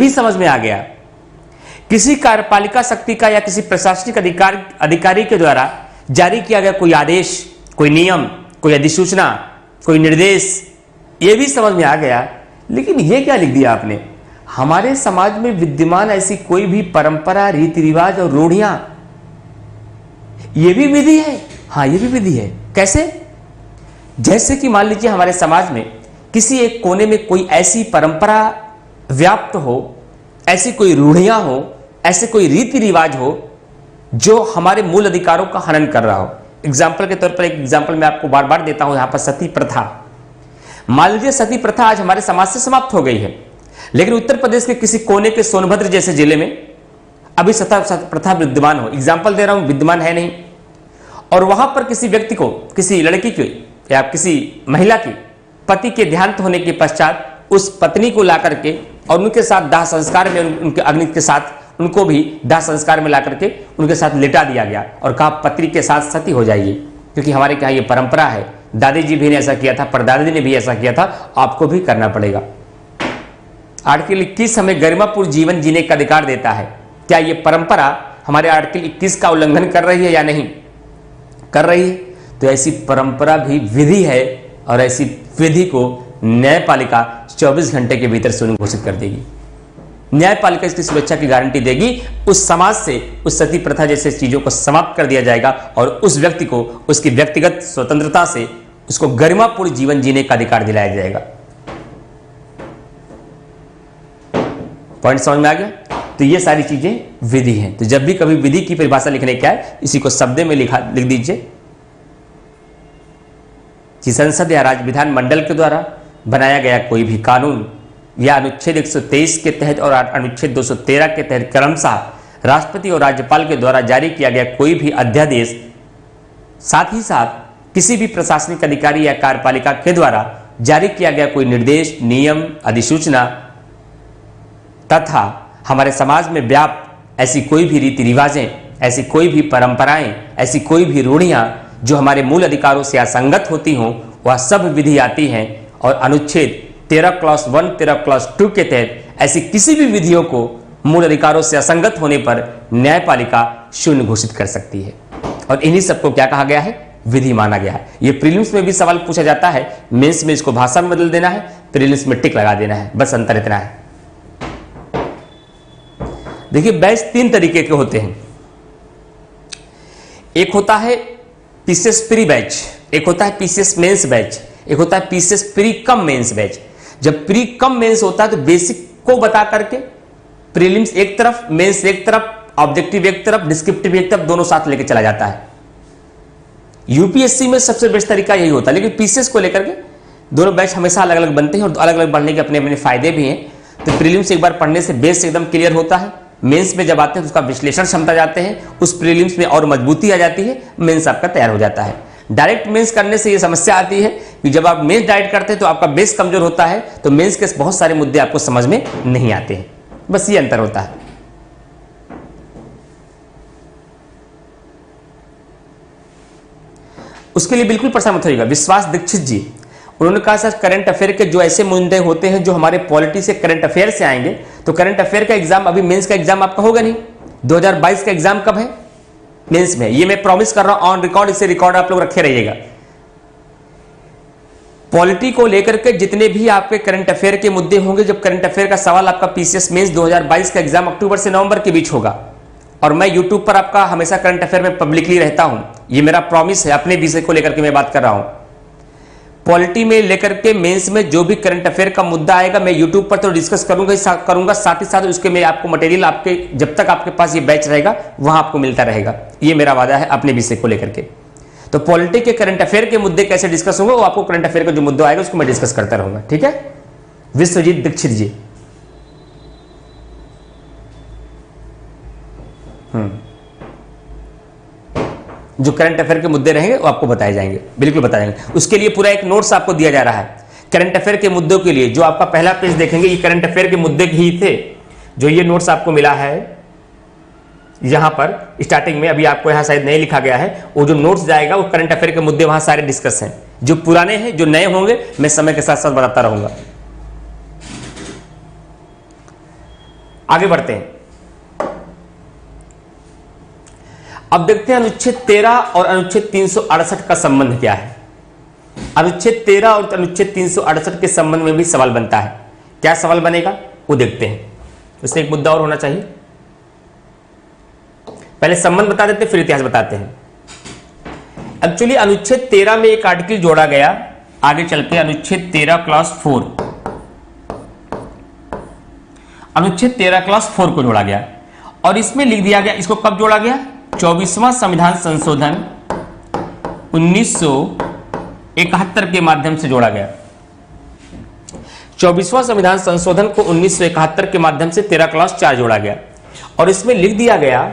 भी समझ में आ गया। किसी कार्यपालिका शक्ति का या किसी प्रशासनिक अधिकारी के द्वारा जारी किया गया कोई आदेश, कोई नियम, कोई अधिसूचना, कोई निर्देश, यह भी समझ में आ गया। लेकिन यह क्या लिख दिया आपने, हमारे समाज में विद्यमान ऐसी कोई भी परंपरा, रीति रिवाज और रूढ़ियां, यह भी विधि है। हाँ, यह भी विधि है। कैसे? जैसे कि मान लीजिए हमारे समाज में किसी एक कोने में कोई ऐसी परंपरा व्याप्त हो, ऐसी कोई रूढ़ियां हो, ऐसे कोई रीति रिवाज हो जो हमारे मूल अधिकारों का हनन कर रहा हो। एग्जाम्पल के तौर पर एक एग्जाम्पल मैं आपको बार बार देता हूं, यहां पर सती प्रथा। मान लीजिए सती प्रथा आज हमारे समाज से समाप्त हो गई है, लेकिन उत्तर प्रदेश के किसी कोने के सोनभद्र जैसे जिले में अभी सती प्रथा विद्यमान हो। एग्जाम्पल दे रहा हूं, विद्यमान है नहीं। और वहां पर किसी व्यक्ति को, किसी लड़की की या किसी महिला की पति के देहांत होने के पश्चात उस पत्नी को ला करके और उनके साथ दाह संस्कार में, उनके अग्नि के साथ उनको भी दाह संस्कार में ला करके उनके साथ लिटा दिया गया और कहा पत्नी के साथ सती हो जाइए, क्योंकि हमारे यहाँ ये परंपरा है। दादी जी भी ने ऐसा किया था, परदादी ने भी ऐसा किया था, आपको भी करना पड़ेगा। आर्टिकल 21 हमें गरिमापूर्ण जीवन जीने का अधिकार देता है। क्या ये परंपरा हमारे आर्टिकल 21 का उल्लंघन कर रही है या नहीं कर रही है? तो ऐसी परंपरा भी विधि है और ऐसी विधि को न्यायपालिका 24 घंटे के भीतर सुनिश्चित कर देगी। न्यायपालिका इसकी सुरक्षा की गारंटी देगी। उस समाज से उस सती प्रथा जैसे चीजों को समाप्त कर दिया जाएगा और उस व्यक्ति को उसकी व्यक्तिगत स्वतंत्रता से उसको गरिमापूर्ण जीवन जीने का अधिकार दिलाया जाएगा। पॉइंट समझ में आ गया? तो ये सारी चीजें विधि हैं। तो जब भी कभी विधि की परिभाषा लिखने क्या है, इसी को शब्द में लिख दीजिए कि संसद या राज्य विधान मंडल के द्वारा बनाया गया कोई भी कानून या अनुच्छेद 123 के तहत और अनुच्छेद 213 के तहत क्रमशः राष्ट्रपति और राज्यपाल के द्वारा जारी किया गया कोई भी अध्यादेश, साथ ही साथ किसी भी प्रशासनिक अधिकारी या कार्यपालिका के द्वारा जारी किया गया कोई निर्देश, नियम, अधिसूचना तथा हमारे समाज में व्याप्त ऐसी कोई भी रीति रिवाजें, ऐसी कोई भी परंपराएं, ऐसी कोई भी रूढ़ियां जो हमारे मूल अधिकारों से असंगत होती हों, वह सब विधि आती हैं और अनुच्छेद 13(1), 13(2) के तहत ऐसी किसी भी विधियों को मूल अधिकारों से असंगत होने पर न्यायपालिका शून्य घोषित कर सकती है। और इन्हीं सबको क्या कहा गया है? विधि माना गया है। यह प्रीलिम्स में भी सवाल पूछा जाता है, मेंस में इसको भाषा में बदल देना है, प्रीलिम्स में टिक लगा देना है, बस अंतर इतना है। देखिए बैच 3 तरीके के होते हैं। एक होता है पीसीएस प्री बैच, एक होता है पीसीएस मेंस बैच, एक होता है PCS pre cum mains batch. जब प्री कम मेंस होता है तो बेसिक को बता करके प्रीलिम्स एक तरफ, मेंस एक तरफ, ऑब्जेक्टिव एक तरफ, डिस्क्रिप्टिव एक तरफ, दोनों साथ लेके चला जाता है। यूपीएससी में सबसे बेस्ट तरीका यही होता है, लेकिन पीसीएस को लेकर के दोनों बैच हमेशा अलग अलग बनते हैं और अलग अलग बढ़ने के अपने अपने फायदे भी हैं। तो प्रीलिम्स एक बार पढ़ने से बेस एकदम क्लियर होता है, मेंस में जब आते हैं तो उसका विश्लेषण क्षमता जाते हैं, उस प्रीलिम्स में और मजबूती आ जाती है, मेंस आपका तैयार हो जाता है। डायरेक्ट मेंस करने से ये समस्या आती है कि जब आप मेंस डायरेक्ट करते हैं तो आपका बेस कमजोर होता है, तो मेंस के बहुत सारे मुद्दे आपको समझ में नहीं आते हैं। बस ये अंतर होता है। उसके लिए बिल्कुल परेशान मत होइएगा। विश्वास दीक्षित जी, उन्होंने कहा सर करंट अफेयर के जो ऐसे मुद्दे होते हैं जो हमारे पॉलिटी से, करंट अफेयर से आएंगे, तो करंट अफेयर का एग्जाम, अभी मेंस का एग्जाम आपका होगा नहीं। 2022 का एग्जाम कब है? मेंस में। ये मैं प्रॉमिस कर रहा हूं ऑन रिकॉर्ड, इसे रिकॉर्ड आप लोग रखे रहिएगा। पॉलिटी को लेकर के जितने भी आपके करंट अफेयर के मुद्दे होंगे, जब करंट अफेयर का सवाल आपका पीसीएस मेंस 2022 का एग्जाम अक्टूबर से नवंबर के बीच होगा, और मैं यूट्यूब पर आपका हमेशा करंट अफेयर में पब्लिकली रहता हूं, ये मेरा प्रॉमिस है, अपने विषय को लेकर के मैं बात कर रहा हूं। पॉलिटी में लेकर के मेंस में जो भी करंट अफेयर का मुद्दा आएगा, मैं यूट्यूब पर तो डिस्कस करूंगा, साथ ही साथ उसके मैं आपको मटेरियल, आपके जब तक आपके पास ये बैच रहेगा वहां आपको मिलता रहेगा। ये मेरा वादा है अपने विषय को लेकर के। तो पॉलिटी के करंट अफेयर के मुद्दे कैसे डिस्कस होंगे, वो आपको करंट अफेयर का जो मुद्दा आएगा उसको मैं डिस्कस करता रहूंगा, ठीक है। विश्वजीत दीक्षित जी, जो करंट अफेयर के मुद्दे रहेंगे वो आपको बताए जाएंगे, बिल्कुल बताए जाएंगे। उसके लिए पूरा एक नोट्स आपको दिया जा रहा है करंट अफेयर के मुद्दों के लिए। जो आपका पहला पेज देखेंगे, ये करंट अफेयर के मुद्दे ही थे। जो ये नोट्स आपको मिला है यहां पर स्टार्टिंग में, अभी आपको यहां शायद नहीं लिखा गया है, वो जो नोट्स जाएगा वो करंट अफेयर के मुद्दे वहां सारे डिस्कस हैं। जो पुराने हैं, जो नए होंगे, मैं समय के साथ साथ बताता रहूंगा। आगे बढ़ते हैं। अब देखते हैं अनुच्छेद 13 और अनुच्छेद 368 का संबंध क्या है। अनुच्छेद 13 और अनुच्छेद 368 के संबंध में भी सवाल बनता है। क्या सवाल बनेगा वो देखते हैं। उससे एक मुद्दा और होना चाहिए। पहले संबंध बता देते फिर इतिहास बताते हैं। एक्चुअली अनुच्छेद 13 में एक आर्टिकल जोड़ा गया, आगे चलते अनुच्छेद 13 क्लास 4, अनुच्छेद 13 क्लास 4 को जोड़ा गया और इसमें लिख दिया गया, इसको कब जोड़ा गया, 24वां संविधान संशोधन 1971 के माध्यम से जोड़ा गया। 24वां संविधान संशोधन को 1971 के माध्यम से 13 क्लास 4 जोड़ा गया और इसमें लिख दिया गया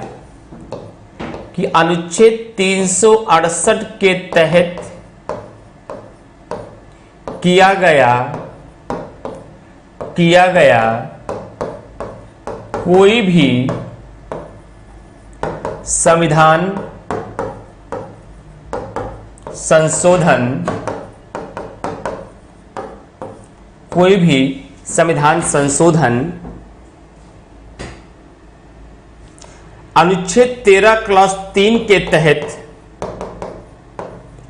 कि अनुच्छेद 368 के तहत किया गया कोई भी संविधान संशोधन, कोई भी संविधान संशोधन अनुच्छेद 13 क्लास 3 के तहत,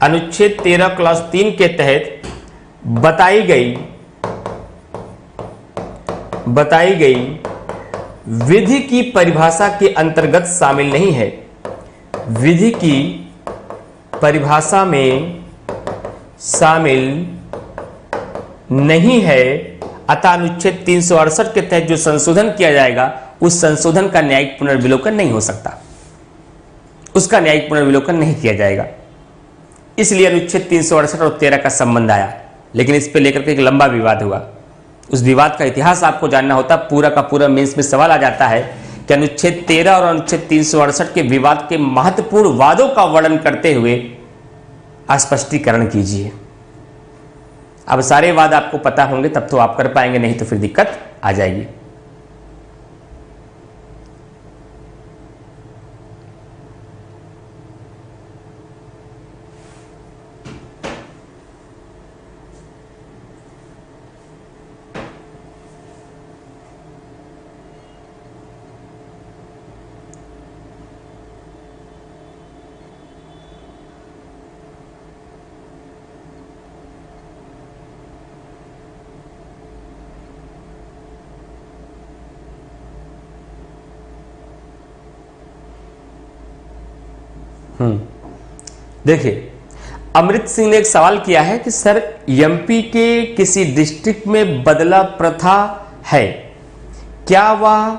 अनुच्छेद 13 क्लास 3 के तहत बताई गई विधि की परिभाषा के अंतर्गत शामिल नहीं है। विधि की परिभाषा में शामिल नहीं है, अतः अनुच्छेद 368 के तहत जो संशोधन किया जाएगा उस संशोधन का न्यायिक पुनर्विलोकन नहीं हो सकता, उसका न्यायिक पुनर्विलोकन नहीं किया जाएगा। इसलिए अनुच्छेद 368 और 13 का संबंध आया, लेकिन इस पे लेकर के एक लंबा विवाद हुआ। उस विवाद का इतिहास आपको जानना होता, पूरा का पूरा मेंस में सवाल आ जाता है कि अनुच्छेद 13 और अनुच्छेद 368 के विवाद के महत्वपूर्ण वादों का वर्णन करते हुए स्पष्टीकरण कीजिए। अब सारे वाद आपको पता होंगे तब तो आप कर पाएंगे, नहीं तो फिर दिक्कत आ जाएगी। देखिए, अमृत सिंह ने एक सवाल किया है कि सर एमपी के किसी डिस्ट्रिक्ट में बदला प्रथा है, क्या वह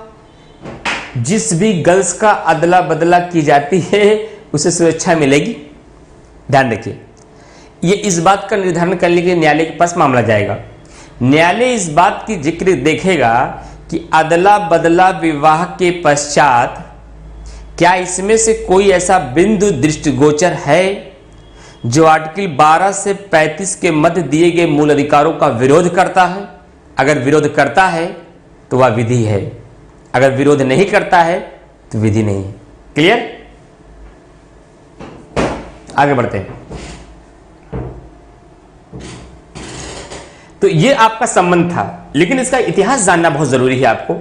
जिस भी गर्ल्स का अदला बदला की जाती है उसे सुरक्षा मिलेगी? ध्यान रखिए, ये इस बात का निर्धारण करने के लिए न्यायालय के पास मामला जाएगा। न्यायालय इस बात की जिक्र देखेगा कि अदला बदला विवाह के पश्चात क्या इसमें से कोई ऐसा बिंदु दृष्टिगोचर है जो आर्टिकल 12 से 35 के मध्य दिए गए मूल अधिकारों का विरोध करता है। अगर विरोध करता है तो वह विधि है, अगर विरोध नहीं करता है तो विधि नहीं है। क्लियर? आगे बढ़ते हैं। तो ये आपका संबंध था, लेकिन इसका इतिहास जानना बहुत जरूरी है आपको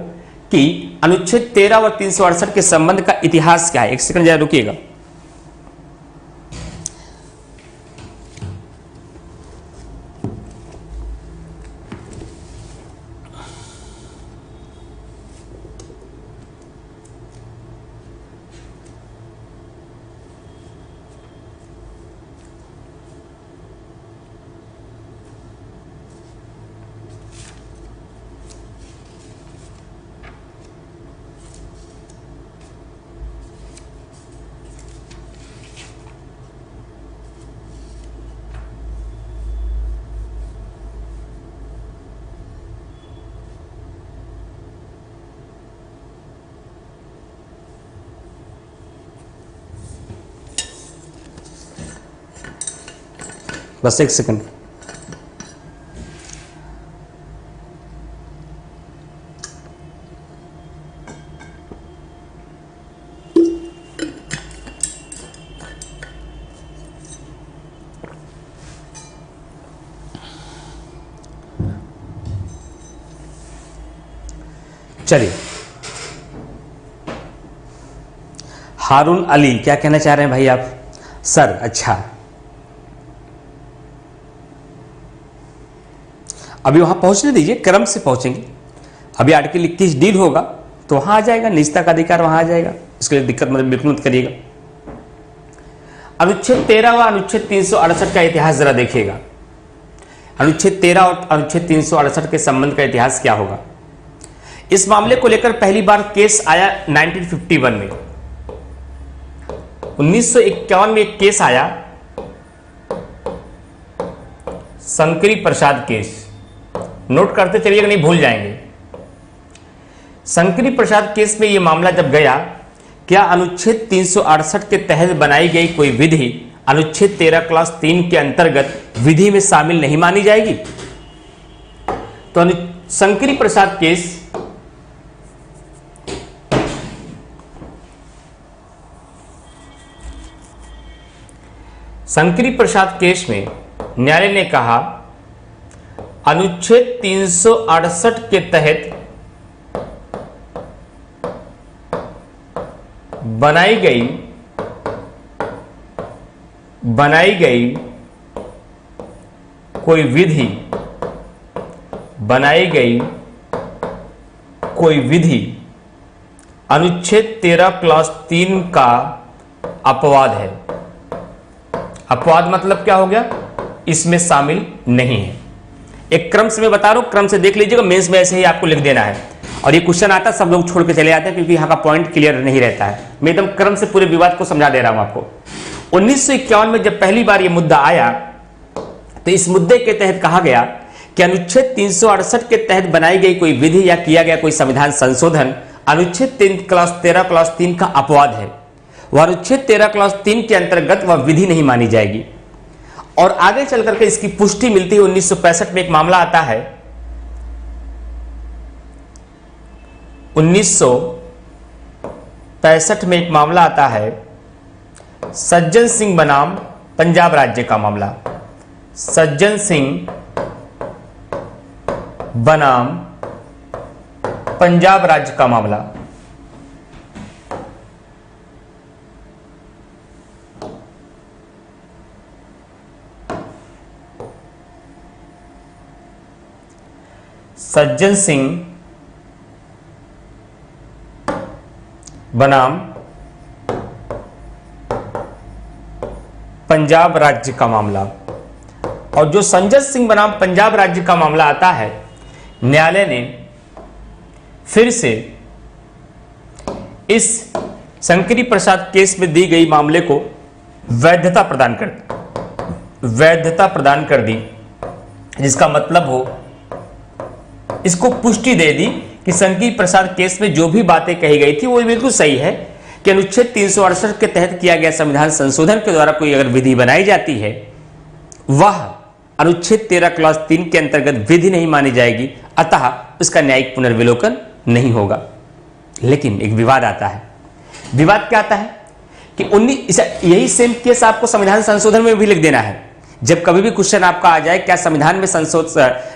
कि अनुच्छेद 13 और 368 के संबंध का इतिहास क्या है। एक सेकंड जरा रुकिएगा। बस एक सेकंड। चलिए हारून अली, क्या कहना चाह रहे हैं भाई आप? सर, अच्छा, अभी वहां पहुंचने दीजिए, क्रम से पहुंचेंगे। अभी आर्टिकल 21 डील होगा तो वहां आ जाएगा, निजता का अधिकार वहां आ जाएगा, इसके लिए दिक्कत मतलब बिल्कुल मत करिएगा। अनुच्छेद 13 व अनुच्छेद 368 का इतिहास जरा देखिएगा। अनुच्छेद 13 और अनुच्छेद 368 के संबंध का इतिहास क्या होगा? इस मामले को लेकर पहली बार केस आया 1951 में। 1951 में एक केस आया, शंकरी प्रसाद केस। नोट करते चलिएगा, नहीं भूल जाएंगे। शंकरी प्रसाद केस में यह मामला जब गया, क्या अनुच्छेद 368 के तहत बनाई गई कोई विधि अनुच्छेद 13 क्लास 3 के अंतर्गत विधि में शामिल नहीं मानी जाएगी? तो शंकरी प्रसाद केस में न्यायालय ने कहा अनुच्छेद 368 के तहत बनाई गई कोई विधि अनुच्छेद 13 क्लास 3 का अपवाद है। अपवाद मतलब क्या हो गया? इसमें शामिल नहीं है। एक क्रम से मैं बता रहा हूं, क्रम से देख लीजिएगा, मेंस में ऐसे ही आपको लिख देना है। और ये क्वेश्चन आता है, सब लोग छोड़ के चले जाते हैं क्योंकि यहां का पॉइंट क्लियर नहीं रहता है। मैं एकदम क्रम से पूरे विवाद को समझा दे रहा हूं आपको। 1951 में जब पहली बार ये मुद्दा आया तो इस मुद्दे के तहत कहा गया कि अनुच्छेद 368 के तहत बनाई गई कोई विधि या किया गया कोई संविधान संशोधन अनुच्छेद 13 क्लास 3 का अपवाद है। वह अनुच्छेद 13 क्लास 3 के अंतर्गत वह विधि नहीं मानी जाएगी। और आगे चल करके इसकी पुष्टि मिलती है। 1965 में एक मामला आता है, 1965 में एक मामला आता है, सज्जन सिंह बनाम पंजाब राज्य का मामला। सज्जन सिंह बनाम पंजाब राज्य का मामला। सज्जन सिंह बनाम पंजाब राज्य का मामला। और जो सज्जन सिंह बनाम पंजाब राज्य का मामला आता है, न्यायालय ने फिर से इस शंकरी प्रसाद केस में दी गई मामले को वैधता प्रदान कर दी, जिसका मतलब हो इसको पुष्टि दे दी कि शंकरी प्रसाद केस में जो भी बातें कही गई थी वो बिल्कुल सही है कि अनुच्छेद 368 के तहत किया गया संविधान संशोधन के द्वारा कोई अगर विधि बनाई जाती है, वह अनुच्छेद 13 क्लास 3 के अंतर्गत विधि नहीं मानी जाएगी, अतः उसका न्यायिक पुनर्विलोकन नहीं होगा। लेकिन एक विवाद आता है। विवाद क्या आता है कि यही सेम केस आपको संविधान संशोधन में भी लिख देना है। जब कभी भी क्वेश्चन आपका आ जाए क्या संविधान में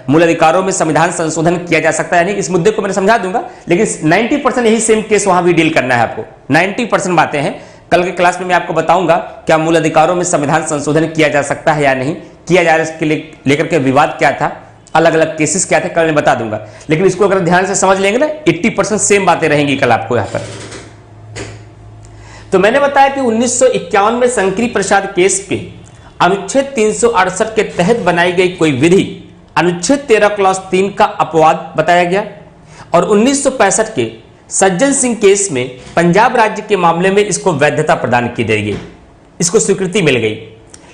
मूल अधिकारों में संविधान संशोधन किया जा सकता है, यानी इस मुद्दे को मैं समझा दूंगा, लेकिन 90% यही सेम केस वहां भी डील करना है आपको। 90% बातें हैं। कल के क्लास में मैं आपको बताऊंगा क्या मूल अधिकारों में संविधान संशोधन किया जा सकता है या नहीं किया जा रहा है, इसके लेकर के विवाद क्या था, अलग अलग केसेस क्या थे, कल मैं बता दूंगा। लेकिन इसको अगर ध्यान से समझ लेंगे ना, 80% सेम बातें रहेंगी कल आपको यहां पर। तो मैंने बताया कि 1951 में शंकरी प्रसाद केस के अनुच्छेद 368 के तहत बनाई गई कोई विधि अनुच्छेद 13 क्लास 3 का अपवाद बताया गया। और 1965 के सज्जन सिंह केस में पंजाब राज्य के मामले में इसको वैधता प्रदान की गई, इसको स्वीकृति मिल गई।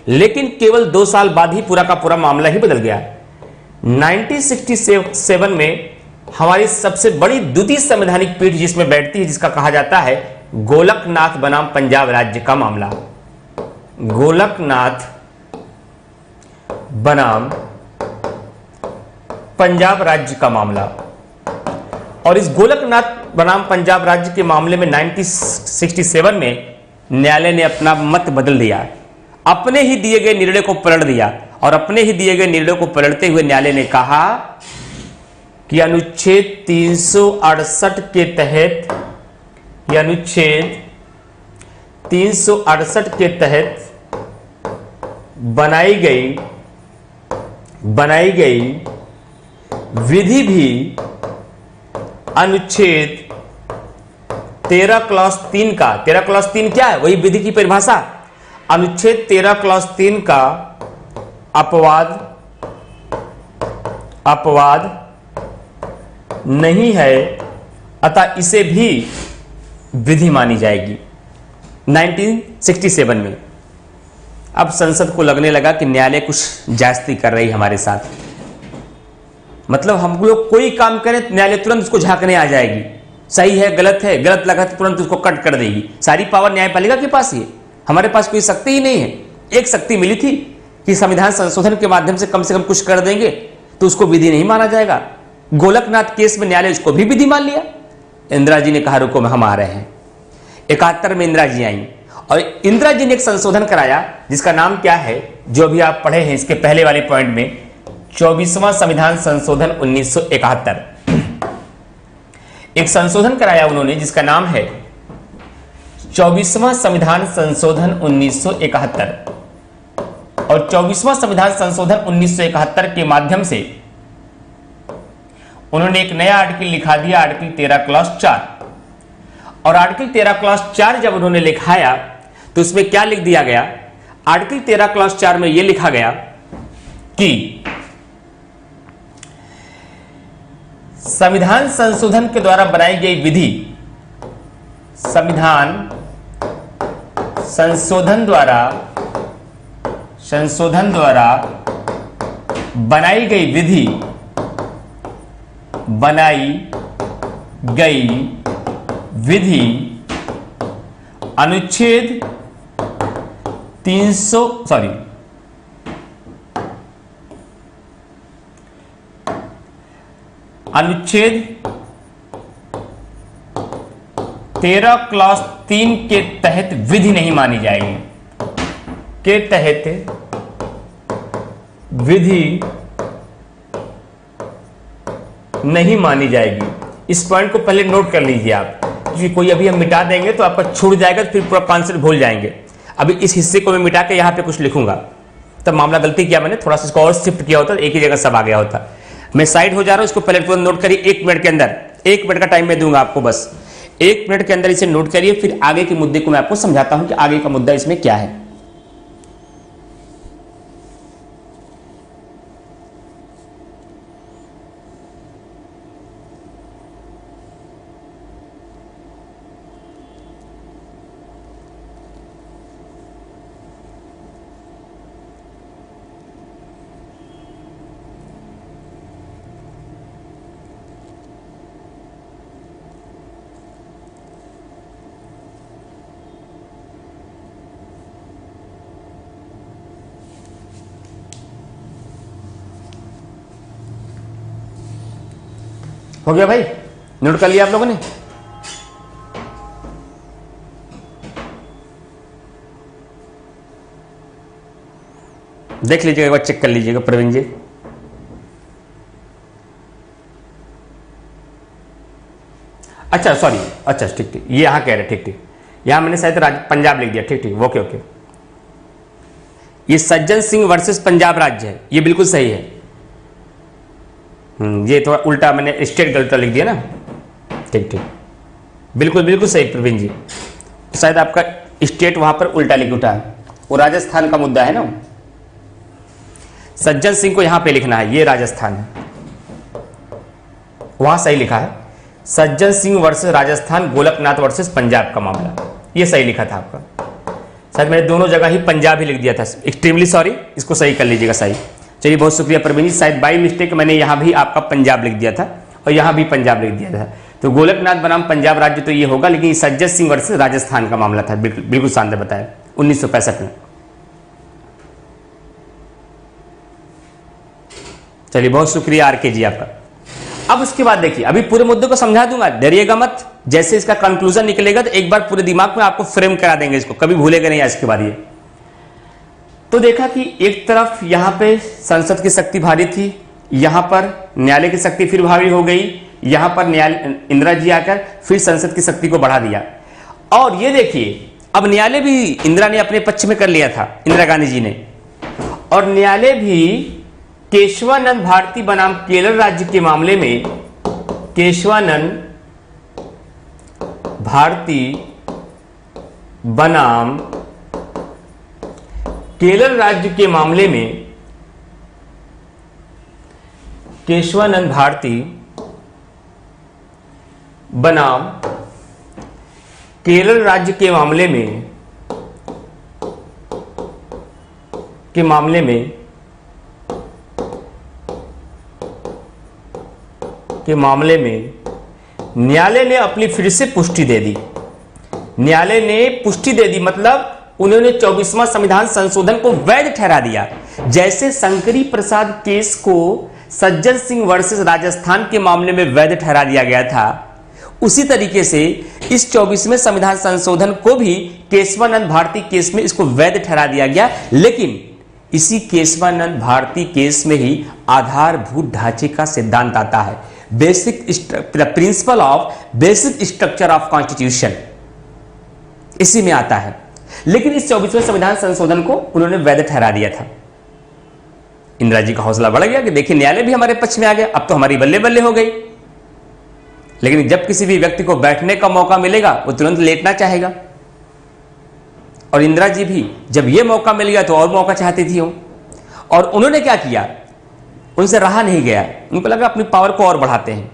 लेकिन केवल 2 साल बाद ही पूरा का पूरा मामला ही बदल गया। 1967 में हमारी सबसे बड़ी द्वितीय संवैधानिक पीठ जिसमें बैठती है, जिसका कहा जाता है गोलकनाथ बनाम पंजाब राज्य का मामला। गोलकनाथ बनाम पंजाब राज्य का मामला। और इस गोलकनाथ बनाम पंजाब राज्य के मामले में 1967 में न्यायालय ने अपना मत बदल दिया, अपने ही दिए गए निर्णय को पलट दिया। और अपने ही दिए गए निर्णय को पलटते हुए न्यायालय ने कहा कि अनुच्छेद 368 के तहत, यह अनुच्छेद 368 के तहत बनाई गई विधि भी अनुच्छेद 13 क्लॉज 3 का, 13 क्लॉज 3 क्या है, वही विधि की परिभाषा, अनुच्छेद 13 क्लॉज 3 का अपवाद नहीं है, अतः इसे भी विधि मानी जाएगी 1967 में। अब संसद को लगने लगा कि न्यायालय कुछ ज्यादती कर रही है हमारे साथ, मतलब हम लोग कोई काम करें तो न्यायालय तुरंत उसको झांकने आ जाएगी, सही है गलत लगा तो तुरंत उसको कट कर देगी। सारी पावर न्यायपालिका के पास ही है, हमारे पास कोई शक्ति ही नहीं है। एक शक्ति मिली थी कि संविधान संशोधन के माध्यम से कम कुछ कर देंगे तो उसको विधि नहीं माना जाएगा। गोलकनाथ केस में न्यायालय उसको भी विधि मान लिया। इंदिरा जी ने कहा रुको हम आ रहे हैं। 71 में इंदिरा जी आई और इंदिरा जी ने एक संशोधन कराया जिसका नाम क्या है, जो अभी आप पढ़े हैं इसके पहले वाले पॉइंट में, 24वां संविधान संशोधन 1971। एक संशोधन कराया उन्होंने जिसका नाम है 24वां संविधान संशोधन 1971। और 24वां संविधान संशोधन 1971 के माध्यम से उन्होंने एक नया आर्टिकल लिखा दिया, आर्टिकल 13 क्लॉज 4। और आर्टिकल 13 क्लॉज 4 जब उन्होंने लिखाया तो उसमें क्या लिख दिया गया, आर्टिकल 13 क्लॉज 4 में यह लिखा गया कि संविधान संशोधन के द्वारा बनाई गई विधि, संविधान संशोधन द्वारा बनाई गई विधि अनुच्छेद 13 क्लॉज 3 के तहत विधि नहीं मानी जाएगी, के तहत विधि नहीं मानी जाएगी। इस पॉइंट को पहले नोट कर लीजिए आप, क्योंकि कोई अभी हम मिटा देंगे तो आपका छूट जाएगा तो फिर पूरा कॉन्सेप्ट भूल जाएंगे। अभी इस हिस्से को मैं मिटा के यहां पे कुछ लिखूंगा, तब मामला गलती किया मैंने, थोड़ा सा इसको और शिफ्ट किया होता, एक ही जगह सब आ गया होता। मैं साइड हो जा रहा हूं, इसको पहले तुरंत नोट करिए 1 मिनट के अंदर, 1 मिनट का टाइम मैं दूंगा आपको, बस 1 मिनट के अंदर इसे नोट करिए, फिर आगे के मुद्दे को मैं आपको समझाता हूं कि आगे का मुद्दा इसमें क्या है। हो गया भाई, नोट कर लिया आप लोगों ने? देख लीजिएगा, एक बार चेक कर लीजिएगा प्रवीण जी। अच्छा सॉरी, अच्छा ठीक, ये यहां कह रहे, ठीक, यहां मैंने शायद पंजाब लिख दिया, ठीक, ओके, ये सज्जन सिंह वर्सेस पंजाब राज्य है, ये बिल्कुल सही है। ये थोड़ा उल्टा मैंने स्टेट गलत लिख दिया ना, ठीक, बिल्कुल सही प्रवीण जी, शायद आपका स्टेट वहां पर उल्टा लिख उठा है, वो राजस्थान का मुद्दा है ना, सज्जन सिंह को यहां पे लिखना है, ये राजस्थान है, वहां सही लिखा है सज्जन सिंह वर्सेस राजस्थान, गोलकनाथ वर्सेस पंजाब का मामला, ये सही लिखा था आपका, शायद मैंने दोनों जगह ही पंजाब ही लिख दिया था, एक्सट्रीमली सॉरी, इसको सही कर लीजिएगा सही। चलिए बहुत शुक्रिया प्रवीण जी, शायद बाई मिस्टेक मैंने यहां भी आपका पंजाब लिख दिया था और यहां भी पंजाब लिख दिया था, तो गोलकनाथ बनाम पंजाब राज्य तो ये होगा, लेकिन सज्जन सिंह वर्सेस राजस्थान का मामला था, बिल्कुल शानदार बताया 1965 में। चलिए बहुत शुक्रिया आरके जी आपका। अब उसके बाद देखिए, अभी पूरे मुद्दे को समझा दूंगा, डरिएगा मत, जैसे इसका कंक्लूजन निकलेगा तो एक बार पूरे दिमाग में आपको फ्रेम करा देंगे इसको, कभी भूलेगा नहीं इसके बाद। ये तो देखा कि एक तरफ यहां पे संसद की शक्ति भारी थी, यहां पर न्यायालय की शक्ति फिर भारी हो गई, यहां पर न्यायालय इंदिरा जी आकर फिर संसद की शक्ति को बढ़ा दिया। और ये देखिए अब न्यायालय भी इंदिरा ने अपने पक्ष में कर लिया था, इंदिरा गांधी जी ने, और न्यायालय भी केशवानंद भारती बनाम केरल राज्य के मामले में, केशवानंद भारती बनाम केरल राज्य के मामले में, केशवानंद भारती बनाम केरल राज्य के मामले में न्यायालय ने अपनी फिर से पुष्टि दे दी। न्यायालय ने पुष्टि दे दी मतलब उन्होंने 24वां संविधान संशोधन को वैध ठहरा दिया। जैसे शंकरी प्रसाद केस को सज्जन सिंह वर्सेस राजस्थान के मामले में वैध ठहरा दिया गया था, उसी तरीके से इस 24वें संविधान संशोधन को भी केशवानंद भारती केस में इसको वैध ठहरा दिया गया। लेकिन इसी केशवानंद भारती केस में ही आधारभूत ढांचे का सिद्धांत आता है, principle of basic structure of constitution, इसी में आता है। लेकिन इस 24वें संविधान संशोधन को उन्होंने वैध ठहरा दिया था। इंदिरा जी का हौसला बढ़ गया कि देखिए न्यायालय भी हमारे पक्ष में आ गया, अब तो हमारी बल्ले बल्ले हो गई। लेकिन जब किसी भी व्यक्ति को बैठने का मौका मिलेगा वो तुरंत लेटना चाहेगा, और इंदिरा जी भी जब ये मौका मिल गया तो और मौका चाहती थी वो। और उन्होंने क्या किया, उनसे रहा नहीं गया, उनको लगा अपनी पावर को और बढ़ाते हैं।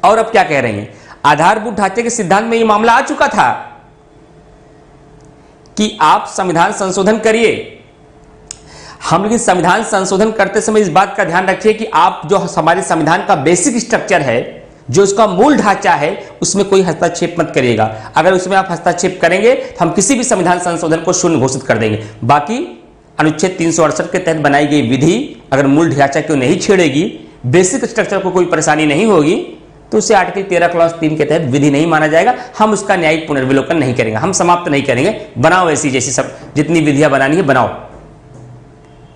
और अब क्या कह रहे हैं, आधारभूत ढांचे के सिद्धांत में ये मामला आ चुका था कि आप संविधान संशोधन करिए, हम लेकिन संविधान संशोधन करते समय इस बात का ध्यान रखिए कि आप जो हमारे संविधान का बेसिक स्ट्रक्चर है, जो उसका मूल ढांचा है, उसमें कोई हस्तक्षेप मत करिएगा। अगर उसमें आप हस्तक्षेप करेंगे तो हम किसी भी संविधान संशोधन को शून्य घोषित कर देंगे। बाकी अनुच्छेद 368 के तहत बनाई गई विधि अगर मूल ढांचा को नहीं छेड़ेगी, बेसिक स्ट्रक्चर को कोई परेशानी नहीं होगी, तो उसे आर्टिकल 13 क्लॉज 3 के तहत विधि नहीं माना जाएगा। हम उसका न्यायिक पुनर्विलोकन नहीं करेंगे, हम समाप्त नहीं करेंगे। बनाओ ऐसी जैसी सब जितनी विधियां बनानी है बनाओ।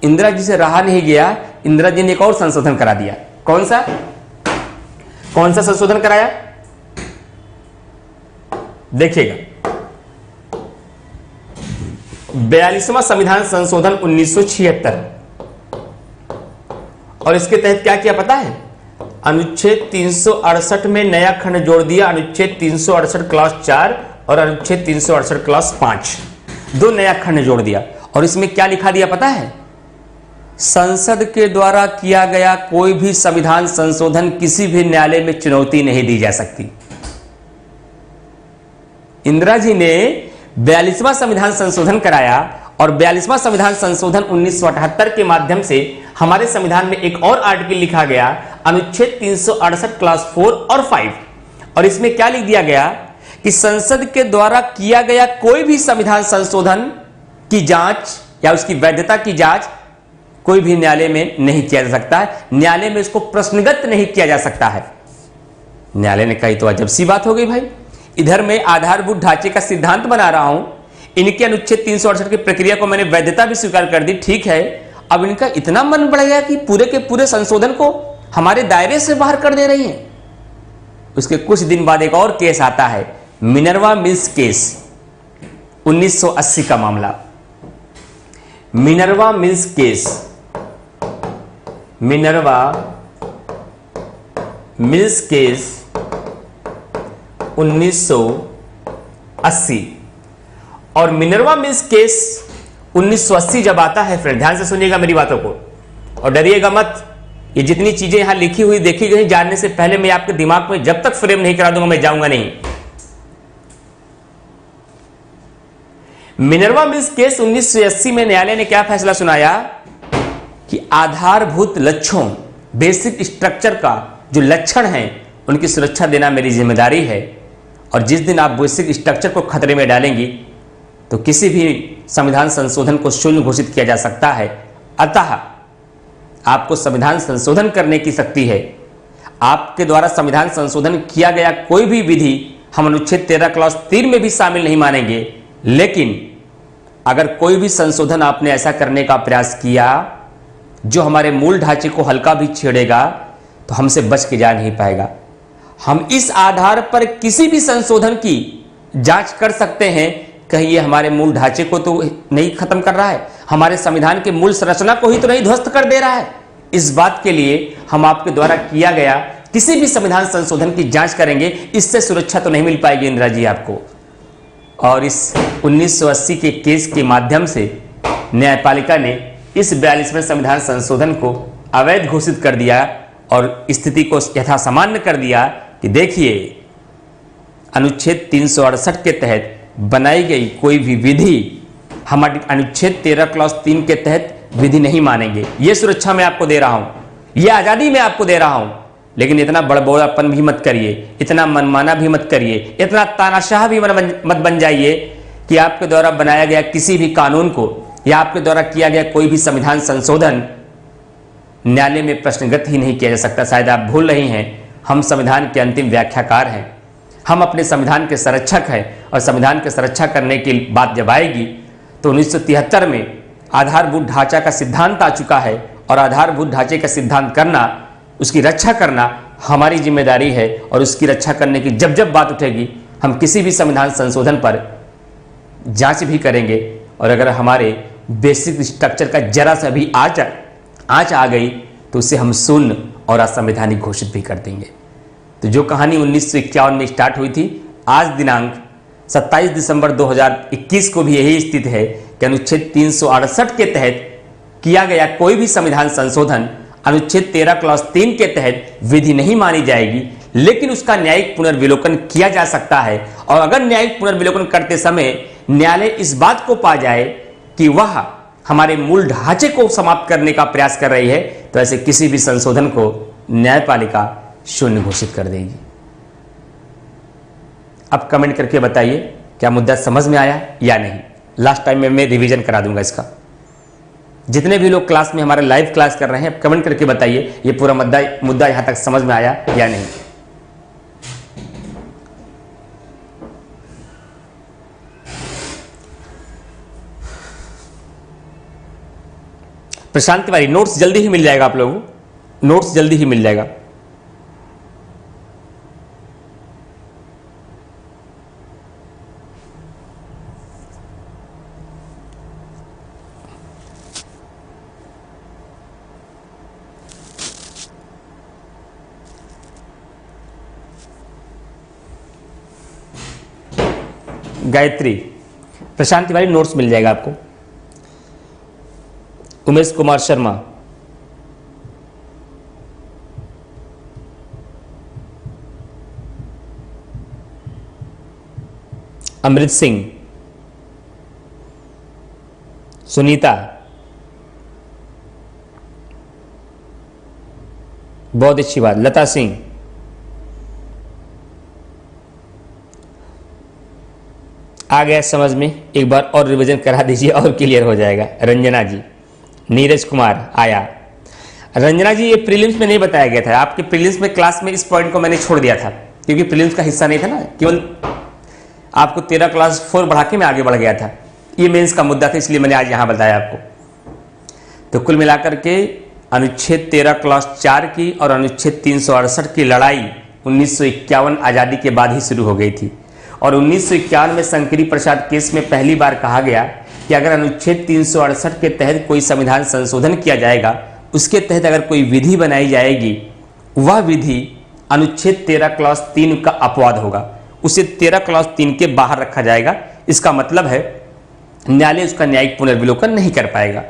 इंदिरा जी से रहा नहीं गया, इंदिरा जी ने एक और संशोधन करा दिया। कौन सा संशोधन कराया, देखिएगा। 42वां संविधान संशोधन 1976, और इसके तहत क्या किया पता है, अनुच्छेद 368 में नया खंड जोड़ दिया, अनुच्छेद 368 क्लास 4 और अनुच्छेद 368 क्लास 5, दो नया खंड जोड़ दिया। और इसमें क्या लिखा दिया पता है, संसद के द्वारा किया गया कोई भी संविधान संशोधन किसी भी न्यायालय में चुनौती नहीं दी जा सकती। इंदिरा जी ने 42वां संविधान संशोधन कराया, और 42वां संविधान संशोधन 1978 के माध्यम से हमारे संविधान में एक और आर्टिकल लिखा गया, अनुच्छेद 368 क्लास 4 और 5। और इसमें क्या लिख दिया गया कि संसद के द्वारा किया गया कोई भी संविधान संशोधन की जांच या उसकी वैधता की जांच कोई भी न्यायालय में नहीं किया जा सकता है, न्यायालय में इसको प्रश्नगत नहीं किया जा सकता है। न्यायालय ने कही तो अजब सी बात हो गई भाई, इधर मैं आधारभूत ढांचे का सिद्धांत बना रहा हूं, इनके अनुच्छेद 368 की प्रक्रिया को मैंने वैधता भी स्वीकार कर दी, ठीक है, अब इनका इतना मन बढ़ गया कि पूरे के पूरे संशोधन को हमारे दायरे से बाहर कर दे रही है। उसके कुछ दिन बाद एक और केस आता है, मिनर्वा मिल्स केस, 1980 का मामला। Minerva mills case, Minerva mills case 1980। और मिनर्वा मिल्स केस 1980 जब आता है, फ्रेंड ध्यान से सुनिएगा मेरी बातों को और डरिएगा मत। ये जितनी चीजें यहां लिखी हुई देखी गई, जानने से पहले मैं आपके दिमाग में जब तक फ्रेम नहीं करा दूंगा मैं जाऊंगा नहीं। मिनर्वा मिल्स केस 1980 में न्यायालय ने क्या फैसला सुनाया कि आधारभूत लक्ष्यों, बेसिक स्ट्रक्चर का जो लक्षण है उनकी सुरक्षा देना मेरी जिम्मेदारी है, और जिस दिन आप बेसिक स्ट्रक्चर को खतरे में डालेंगी तो किसी भी संविधान संशोधन को शून्य घोषित किया जा सकता है। अतः आपको संविधान संशोधन करने की शक्ति है। आपके द्वारा संविधान संशोधन किया गया कोई भी विधि हम अनुच्छेद 13 क्लॉज 3 में भी शामिल नहीं मानेंगे, लेकिन अगर कोई भी संशोधन आपने ऐसा करने का प्रयास किया जो हमारे मूल ढांचे को हल्का भी छेड़ेगा तो हमसे बच के जा नहीं पाएगा। हम इस आधार पर किसी भी संशोधन की जांच कर सकते हैं कहीं ये हमारे मूल ढांचे को तो नहीं खत्म कर रहा है, हमारे संविधान के मूल संरचना को ही तो नहीं ध्वस्त कर दे रहा है। इस बात के लिए हम आपके द्वारा किया गया किसी भी संविधान संशोधन की जांच करेंगे, इससे सुरक्षा तो नहीं मिल पाएगी इंदिरा जी आपको। और इस 1980 के केस के माध्यम से न्यायपालिका ने इस 42वें संविधान संशोधन को अवैध घोषित कर दिया और स्थिति को यथासामान्य कर दिया कि देखिए, अनुच्छेद 368 के तहत बनाई गई कोई भी विधि हमारी अनुच्छेद 13 क्लॉज 3 के तहत विधि नहीं मानेंगे। ये सुरक्षा मैं आपको दे रहा हूं, ये आजादी मैं आपको दे रहा हूं, लेकिन इतना बड़बोलापन भी मत करिए, इतना मनमाना भी मत करिए, इतना तानाशाह भी मत बन जाइए कि आपके द्वारा बनाया गया किसी भी कानून को या आपके द्वारा किया गया कोई भी संविधान संशोधन न्यायालय में प्रश्नगत ही नहीं किया जा सकता। शायद आप भूल रही हैं, हम संविधान के अंतिम व्याख्याकार हैं, हम अपने संविधान के संरक्षक हैं और संविधान की सुरक्षा करने की बात जब आएगी तो 1973 में आधारभूत ढांचा का सिद्धांत आ चुका है और आधारभूत ढांचे का सिद्धांत करना, उसकी रक्षा करना हमारी जिम्मेदारी है। और उसकी रक्षा करने की जब जब बात उठेगी हम किसी भी संविधान संशोधन पर जांच भी करेंगे और अगर हमारे बेसिक स्ट्रक्चर का जरा सा भी आंच आ गई तो उसे हम शून्य और असंवैधानिक घोषित भी कर देंगे। तो जो कहानी 1951 में स्टार्ट हुई थी, आज दिनांक 27 दिसंबर 2021 को भी यही स्थिति है कि अनुच्छेद 368 के तहत किया गया कोई भी संविधान संशोधन अनुच्छेद 13 क्लॉज 3 के तहत विधि नहीं मानी जाएगी, लेकिन उसका न्यायिक पुनर्विलोकन किया जा सकता है। और अगर न्यायिक पुनर्विलोकन करते समय न्यायालय इस बात को पा जाए कि वह हमारे मूल ढांचे को समाप्त करने का प्रयास कर रही है, तो ऐसे किसी भी संशोधन को न्यायपालिका शून्य घोषित कर देगी। अब कमेंट करके बताइए क्या मुद्दा समझ में आया या नहीं। लास्ट टाइम में मैं रिवीजन करा दूंगा इसका। जितने भी लोग क्लास में हमारे लाइव क्लास कर रहे हैं, कमेंट करके बताइए ये पूरा मुद्दा यहां तक समझ में आया या नहीं। प्रशांत तिवारी, नोट्स जल्दी ही मिल जाएगा आप लोगों को, नोट्स जल्दी ही मिल जाएगा। गायत्री, प्रशांत तिवारी, नोट्स मिल जाएगा आपको। उमेश कुमार शर्मा, अमृत सिंह, सुनीता, बहुत अच्छी बात, लता सिंह, आ गया समझ में, एक बार और रिवीजन करा दीजिए और क्लियर हो जाएगा। रंजना जी, नीरज कुमार आया। रंजना जी, ये प्रीलिम्स में नहीं बताया गया था, आपके प्रीलिम्स में क्लास में इस पॉइंट को मैंने छोड़ दिया था क्योंकि प्रीलिम्स का हिस्सा नहीं था ना, केवल आपको 13 क्लास 4 बढ़ा के मैं आगे बढ़ गया था। ये मेंस का मुद्दा था, इसलिए मैंने आज यहां बताया आपको। तो कुल मिलाकर के अनुच्छेद 13 क्लास 4 की और अनुच्छेद 368 की लड़ाई 1951 आजादी के बाद ही शुरू हो गई थी। और 1951 में शंकरी प्रसाद केस में पहली बार कहा गया कि अगर अनुच्छेद 368 के तहत कोई संविधान संशोधन किया जाएगा, उसके तहत अगर कोई विधि बनाई जाएगी, वह विधि अनुच्छेद 13 क्लॉज 3 का अपवाद होगा, उसे 13 क्लॉज 3 के बाहर रखा जाएगा। इसका मतलब है न्यायालय उसका न्यायिक पुनर्विलोकन नहीं कर पाएगा।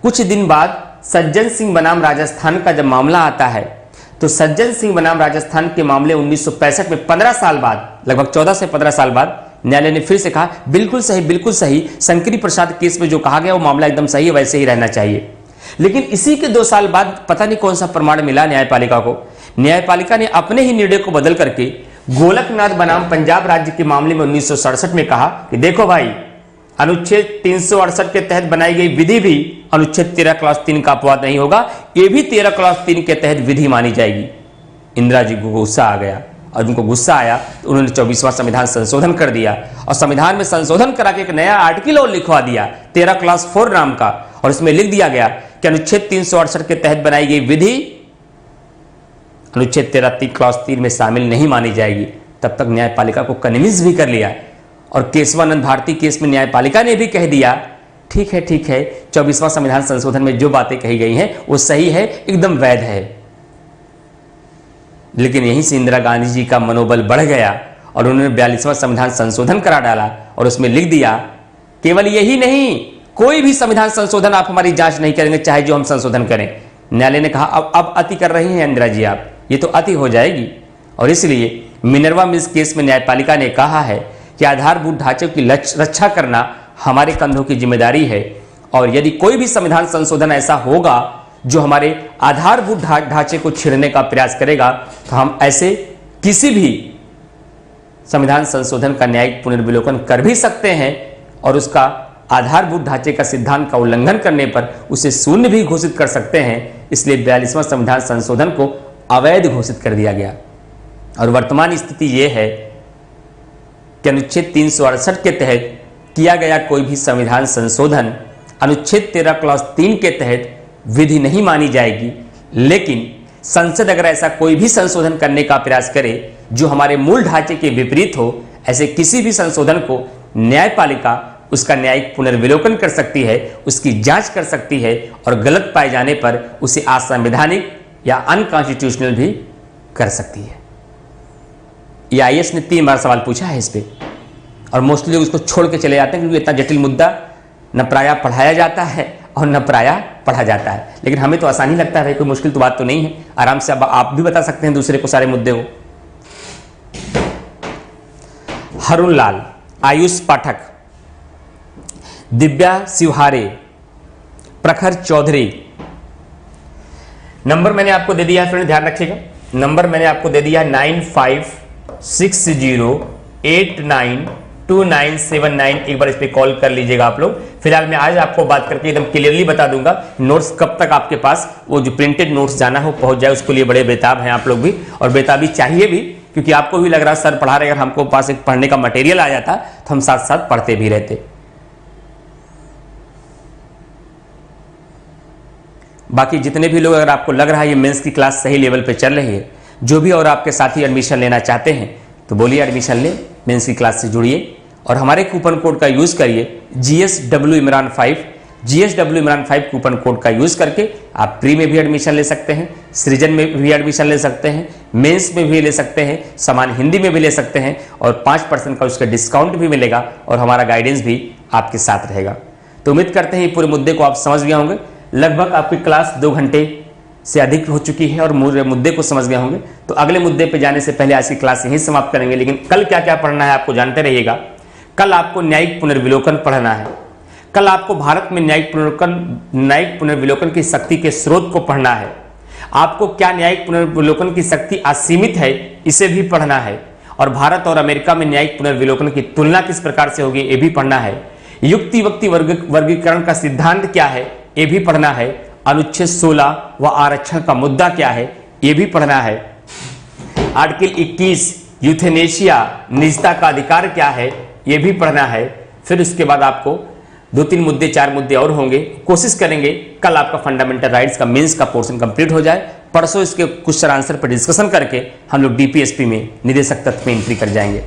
कुछ दिन बाद सज्जन सिंह बनाम राजस्थान का जब मामला आता है, तो सज्जन सिंह बनाम राजस्थान के मामले 1965 में 15 साल बाद, लगभग 14 से 15 साल बाद न्यायालय ने फिर से कहा बिल्कुल सही, शंकरी प्रसाद केस में जो कहा गया वो मामला एकदम सही है, वैसे ही रहना चाहिए। लेकिन इसी के 2 साल बाद पता नहीं कौन सा प्रमाण मिला न्यायपालिका को, न्यायपालिका ने अपने ही निर्णय को बदल करके गोलकनाथ बनाम पंजाब राज्य के मामले में 1967 में कहा कि देखो भाई, अनुच्छेद 368 के तहत बनाई गई विधि भी अनुच्छेद 13 क्लॉज 3 का अपवाद नहीं होगा, ये भी 13 क्लॉज 3 के तहत विधि मानी जाएगी। इंदिरा जी को गुस्सा आ गया और उनको गुस्सा आया तो उन्होंने 24वां संविधान संशोधन कर दिया और संविधान में संशोधन करा के एक नया आर्टिकल और लिखवा दिया 13 क्लॉज 4 नाम का, और इसमें लिख दिया गया कि अनुच्छेद 368 के तहत बनाई गई विधि अनुच्छेद 13 क्लॉज 3 में शामिल नहीं मानी जाएगी। तब तक न्यायपालिका को कन्विंस भी कर लिया और केशवानंद भारती केस में न्यायपालिका ने भी कह दिया ठीक है 24वां संविधान संशोधन में जो बातें कही गई हैं वो सही है, एकदम वैध है। लेकिन यहीं से इंदिरा गांधी जी का मनोबल बढ़ गया और उन्होंने 42वां संविधान संशोधन करा डाला और उसमें लिख दिया केवल यही नहीं, कोई भी संविधान संशोधन आप हमारी जांच नहीं करेंगे, चाहे जो हम संशोधन करें। न्यायालय ने कहा अब अति कर रही हैं इंदिरा जी आप, ये तो अति हो जाएगी। और इसलिए मिनर्वा मिल्स केस में न्यायपालिका ने कहा है कि आधारभूत ढांचे की रक्षा करना हमारे कंधों की जिम्मेदारी है और यदि कोई भी संविधान संशोधन ऐसा होगा जो हमारे आधारभूत ढांचे को छेड़ने का प्रयास करेगा तो हम ऐसे किसी भी संविधान संशोधन का न्यायिक पुनर्विलोकन कर भी सकते हैं और उसका आधारभूत ढांचे का सिद्धांत का उल्लंघन करने पर उसे शून्य भी घोषित कर सकते हैं। इसलिए 42वां संविधान संशोधन को अवैध घोषित कर दिया गया। और वर्तमान स्थिति यह है कि अनुच्छेद 368 के तहत किया गया कोई भी संविधान संशोधन अनुच्छेद 13 क्लॉज 3 के तहत विधि नहीं मानी जाएगी। लेकिन संसद अगर ऐसा कोई भी संशोधन करने का प्रयास करे जो हमारे मूल ढांचे के विपरीत हो, ऐसे किसी भी संशोधन को न्यायपालिका उसका न्यायिक पुनर्विलोकन कर सकती है, उसकी जांच कर सकती है और गलत पाए जाने पर उसे असंवैधानिक या अनकॉन्स्टिट्यूशनल भी कर सकती है। ये आईएएस ने 3 बार सवाल पूछा है इस पे और मोस्टली लोग उसको छोड़ के चले जाते हैं क्योंकि इतना जटिल मुद्दा न प्रायः पढ़ाया जाता है और न प्रायः पढ़ा जाता है। लेकिन हमें तो आसानी लगता है भाई, कोई मुश्किल तो बात तो नहीं है, आराम से अब आप भी बता सकते हैं दूसरे को सारे मुद्दे को। हरुण लाल, आयुष पाठक, दिव्या शिवहारे, प्रखर चौधरी। नंबर मैंने आपको दे दिया है फ्रेंड, ध्यान रखिएगा। नंबर मैंने आपको दे दिया 9560892979। एक बार इस पे कॉल कर लीजिएगा आप लोग। फिलहाल मैं आज आपको बात करके एकदम क्लियरली बता दूंगा नोट्स कब तक आपके पास वो जो प्रिंटेड नोट्स जाना हो पहुंच जाए, उसके लिए बड़े बेताब हैं आप लोग भी और बेताबी चाहिए भी, क्योंकि आपको भी लग रहा है सर पढ़ा रहे, अगर हमको पास एक पढ़ने का मटेरियल आ जाता तो हम साथ साथ पढ़ते भी रहते। बाकी जितने भी लोग, अगर आपको लग रहा है ये मेंस की क्लास सही लेवल पे चल रही है, जो भी और आपके साथी एडमिशन लेना चाहते हैं तो बोलिए एडमिशन ले, मेंस की क्लास से जुड़िए और हमारे कूपन कोड का यूज करिए GSW Imran 5। GSW Imran 5 coupon code का यूज करके आप प्री में भी एडमिशन ले सकते हैं, सृजन में भी एडमिशन ले सकते हैं, मेंस में भी ले सकते हैं, समान हिंदी में भी ले सकते हैं और 5% का उसका डिस्काउंट भी मिलेगा और हमारा गाइडेंस भी आपके साथ रहेगा। तो उम्मीद करते हैं ये पूरे मुद्दे को आप समझ गए होंगे। लगभग आपकी क्लास 2 घंटे से अधिक हो चुकी है और मुद्दे को समझ गए होंगे। तो अगले मुद्दे पे जाने से पहले आज की क्लास यहीं समाप्त करेंगे, लेकिन कल क्या क्या पढ़ना है आपको जानते रहिएगा। कल आपको न्यायिक पुनर्विलोकन पढ़ना है। कल आपको भारत में न्यायिक पुनर्विलोकन की शक्ति के स्रोत को पढ़ना है। आपको क्या न्यायिक पुनर्विलोकन की शक्ति असीमित है इसे भी पढ़ना है और भारत और अमेरिका में न्यायिक पुनर्विलोकन की तुलना किस प्रकार से होगी ये भी पढ़ना है। युक्ति वक्ति वर्गीकरण का सिद्धांत क्या है ये भी पढ़ना है। अनुच्छेद 16 व आरक्षण का मुद्दा क्या है ये भी पढ़ना है। आर्टिकल 21 यूथेनेशिया निजता का अधिकार क्या है ये भी पढ़ना है। फिर उसके बाद आपको 2-3 मुद्दे 4 मुद्दे और होंगे। कोशिश करेंगे कल आपका फंडामेंटल राइट्स का मेंस का पोर्शन कंप्लीट हो जाए। परसों इसके क्वेश्चन आंसर पर डिस्कशन करके हम लोग डीपीएसपी में निदेशक तत्व में एंट्री कर जाएंगे।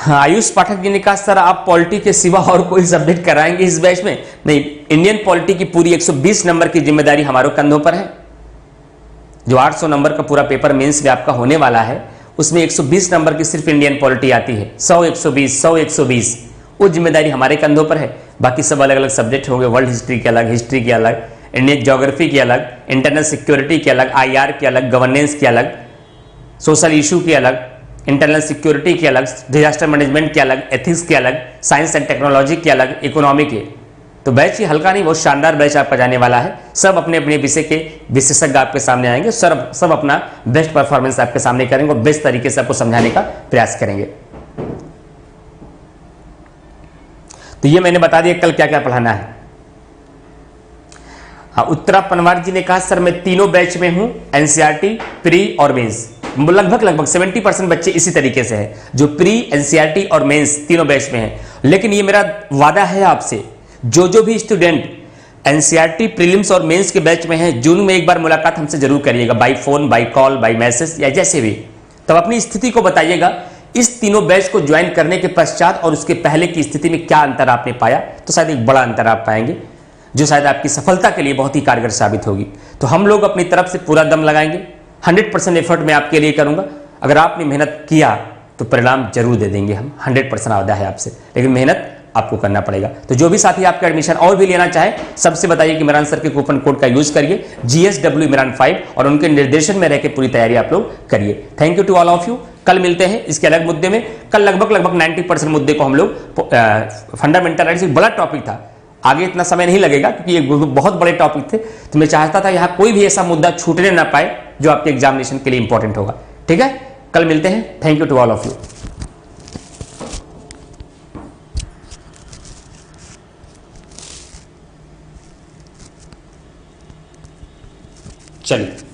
आयुष पाठक जी ने कहा सर आप पॉलिटी के सिवा और कोई सब्जेक्ट कराएंगे इस बैच में? नहीं, इंडियन पॉलिटी की पूरी 120 नंबर की जिम्मेदारी हमारे कंधों पर है। जो 800 नंबर का पूरा पेपर मेंस में आपका होने वाला है उसमें 120 नंबर की सिर्फ इंडियन पॉलिटी आती है। 100-120 वो जिम्मेदारी हमारे कंधों पर है। बाकी सब अलग अलग सब्जेक्ट होंगे, वर्ल्ड हिस्ट्री के अलग, हिस्ट्री के अलग, इंडियन ज्योग्राफी के अलग, इंटरनल सिक्योरिटी के अलग, IR के अलग, गवर्नेंस के अलग, सोशल इशू के अलग, इंटरनल सिक्योरिटी के अलग, डिजास्टर मैनेजमेंट के अलग, एथिक्स के अलग, साइंस एंड टेक्नोलॉजी के अलग, इकोनॉमी के। तो बैच ही हल्का नहीं, बहुत शानदार बैच आपका जाने वाला है। सब अपने अपने विषय के विशेषज्ञ आपके सामने आएंगे, सब अपना बेस्ट परफॉर्मेंस आपके सामने करेंगे और बेस्ट तरीके से आपको समझाने का प्रयास करेंगे। तो ये मैंने बता दिया कल क्या क्या पढ़ाना है। हाँ, उत्तरा पनवार जी ने कहा सर मैं तीनों बैच में हूं, NCERT, प्री और मेंस। लगभग 70% बच्चे इसी तरीके से हैं जो प्री, NCERT और मेंस तीनों बैच में हैं। लेकिन ये मेरा वादा है आपसे, जो भी स्टूडेंट एनसीईआरटी प्रीलिम्स और मेंस के बैच में हैं, जून में एक बार मुलाकात हमसे जरूर करिएगा, by phone, by call, by message या जैसे भी। तब अपनी स्थिति को बताइएगा। इस तीनों बैच को ज्वाइन करने के पश्चात और उसके पहले की स्थिति में क्या अंतर आपने पाया, तो शायद एक बड़ा अंतर आप पाएंगे जो शायद आपकी सफलता के लिए बहुत ही कारगर साबित होगी। तो हम लोग अपनी तरफ से पूरा दम लगाएंगे, 100% एफर्ट मैं आपके लिए करूंगा। अगर आपने मेहनत किया तो परिणाम जरूर दे देंगे हम, 100% वादा है आपसे, लेकिन मेहनत आपको करना पड़ेगा। तो जो भी साथी आपका एडमिशन और भी लेना चाहे, सबसे बताइए कि इमरान सर के कूपन कोड का यूज करिए, GSW इमरान 5, और उनके निर्देशन में रहकर पूरी तैयारी आप लोग करिए। Thank you to all of you. कल मिलते हैं इसके अलग मुद्दे में। कल लगभग 90% मुद्दे को हम लोग, फंडामेंटल राइट्स एक बड़ा टॉपिक था, आगे इतना समय नहीं लगेगा क्योंकि ये बहुत बड़े टॉपिक थे, तो मैं चाहता था यहाँ कोई भी ऐसा मुद्दा छूटने ना पाए जो आपके एग्जामिनेशन के लिए इंपॉर्टेंट होगा। ठीक है, कल मिलते हैं। Thank you to all of you. चलिए।